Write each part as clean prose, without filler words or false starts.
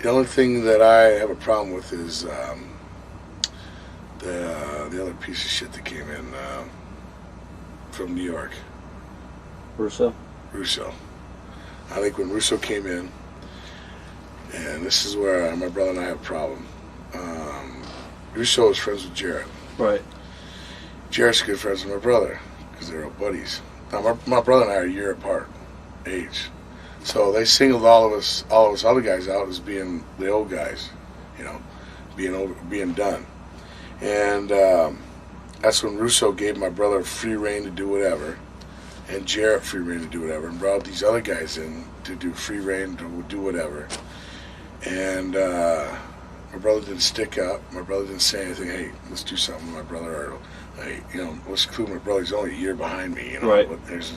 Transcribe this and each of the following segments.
The only thing that I have a problem with is the other piece of shit that came in from New York. Russo. I think when Russo came in, and this is where my brother and I have a problem. Russo was friends with Jarrett. Right. Jarrett's good friends with my brother because they're all buddies. Now my brother and I are a year apart, age. So they singled all of us other guys out as being the old guys, you know, being done. And that's when Russo gave my brother free reign to do whatever, and Jarrett free reign to do whatever, and brought these other guys in to do free reign to do whatever. And my brother didn't stick up. My brother didn't say anything. Hey, let's do something with my brother. Or, hey, you know, let's include my brother. He's only a year behind me. You know, right. But there's,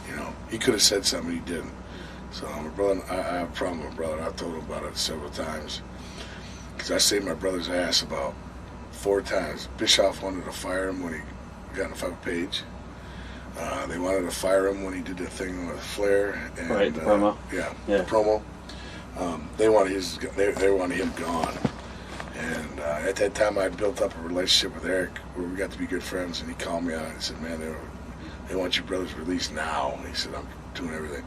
you know, he could have said something. He didn't. So my brother, I have a problem with my brother. I've told him about it several times. Because I saved my brother's ass about 4 times. Bischoff wanted to fire him when he got in a fight with Page. They wanted to fire him when he did the thing with Flair. And, right, the promo. Yeah, the promo. They wanted him gone. And at that time, I built up a relationship with Eric where we got to be good friends. And he called me on it and said, "Man, they want your brother's released now." He said, "I'm doing everything.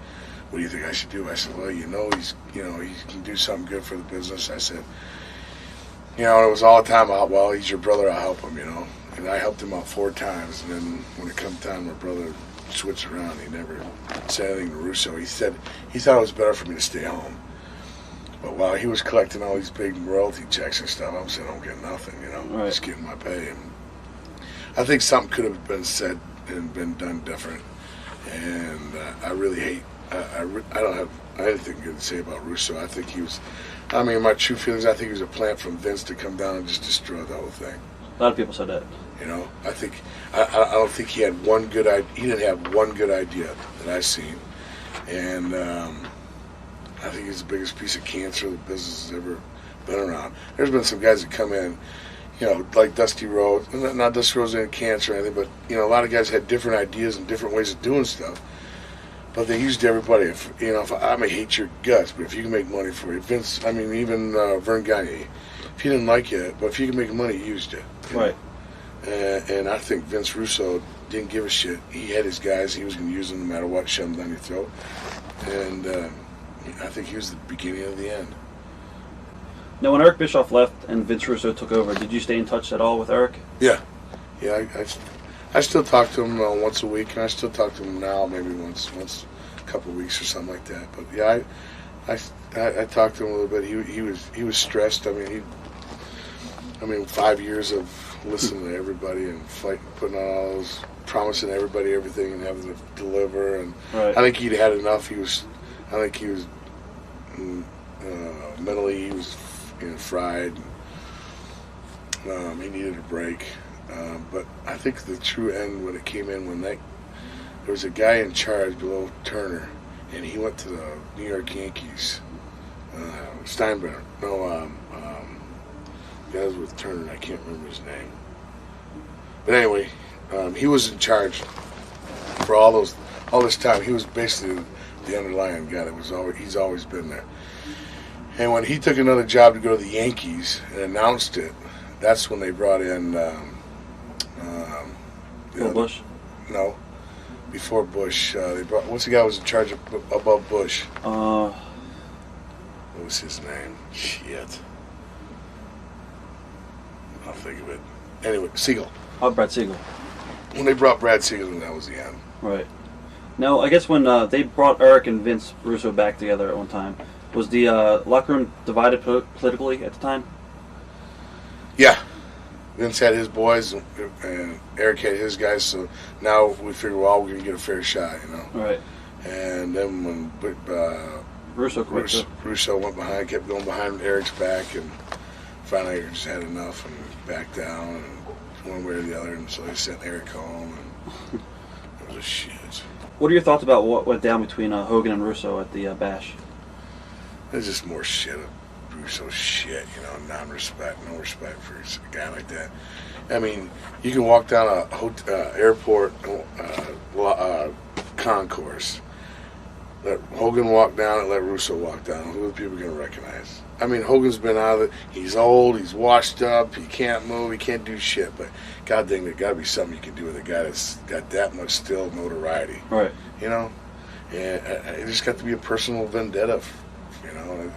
What do you think I should do?" I said, "Well, he can do something good for the business." I said, you know, it was all the time out. Well, he's your brother. I'll help him. You know, and I helped him out 4 times. And then when it come time, my brother switched around. He never said anything to Russo. He said he thought it was better for me to stay home. But while he was collecting all these big royalty checks and stuff, I'm saying, I'm getting nothing, you know, right. Just getting my pay. And I think something could have been said and been done different. And I really hate, I don't have anything good to say about Russo. I think he was, I mean, my true feelings, I think he was a plant from Vince to come down and just destroy the whole thing. A lot of people said that. You know, I think, I don't think he had one good idea, he didn't have one good idea that I've seen. And, I think he's the biggest piece of cancer the business has ever been around. There's been some guys that come in, you know, like Dusty Rhodes. Not Dusty Rhodes ain't cancer or anything, but, you know, a lot of guys had different ideas and different ways of doing stuff. But they used everybody. If I may hate your guts, but if you can make money for it, Vince, I mean, even Vern Gagne, if he didn't like you, but if you can make money, he used it. Right. And I think Vince Russo didn't give a shit. He had his guys. He was going to use them no matter what, shove them down your throat. And I think he was the beginning of the end. Now, when Eric Bischoff left and Vince Russo took over, did you stay in touch at all with Eric? Yeah. I still talk to him once a week, and I still talk to him now, maybe once a couple of weeks or something like that. But yeah, I talked to him a little bit. He was stressed. I mean, 5 years of listening to everybody and fighting, putting on all those, promising everybody everything and having to deliver. And right. I think he'd had enough. I think he was mentally, he was fried. He needed a break. But I think the true end when it came in, there was a guy in charge below Turner, and he went to the New York Yankees. Steiner. No, the guy was with Turner. I can't remember his name. But anyway, he was in charge for all this time. He was basically the underlying guy he's always been there. And when he took another job to go to the Yankees and announced it, that's when they brought in Bush? No, before Bush. They brought, what's the guy who was in charge above Bush? What was his name? Shit. I'll think of it. Anyway, Siegel. Oh, Brad Siegel. When they brought Brad Siegel in, that was the end. Right. Now, I guess when they brought Eric and Vince Russo back together at one time, was the locker room divided politically at the time? Yeah. Vince had his boys, and Eric had his guys, so now we figure, well, we're going to get a fair shot, you know? Right. And then when Russo quit. Russo went behind, kept going behind Eric's back, and finally Eric just had enough and backed down, and one way or the other, and so they sent Eric home, and it was a shit. What are your thoughts about what went down between Hogan and Russo at the Bash? There's just more shit. Russo shit, you know, no respect for a guy like that. I mean, you can walk down a airport concourse, let Hogan walk down and let Russo walk down. Who are the people going to recognize? I mean, Hogan's been out of it. He's old. He's washed up. He can't move. He can't do shit. But God dang, there got to be something you can do with a guy that's got that much still notoriety. Right. You know? And it just got to be a personal vendetta. You know?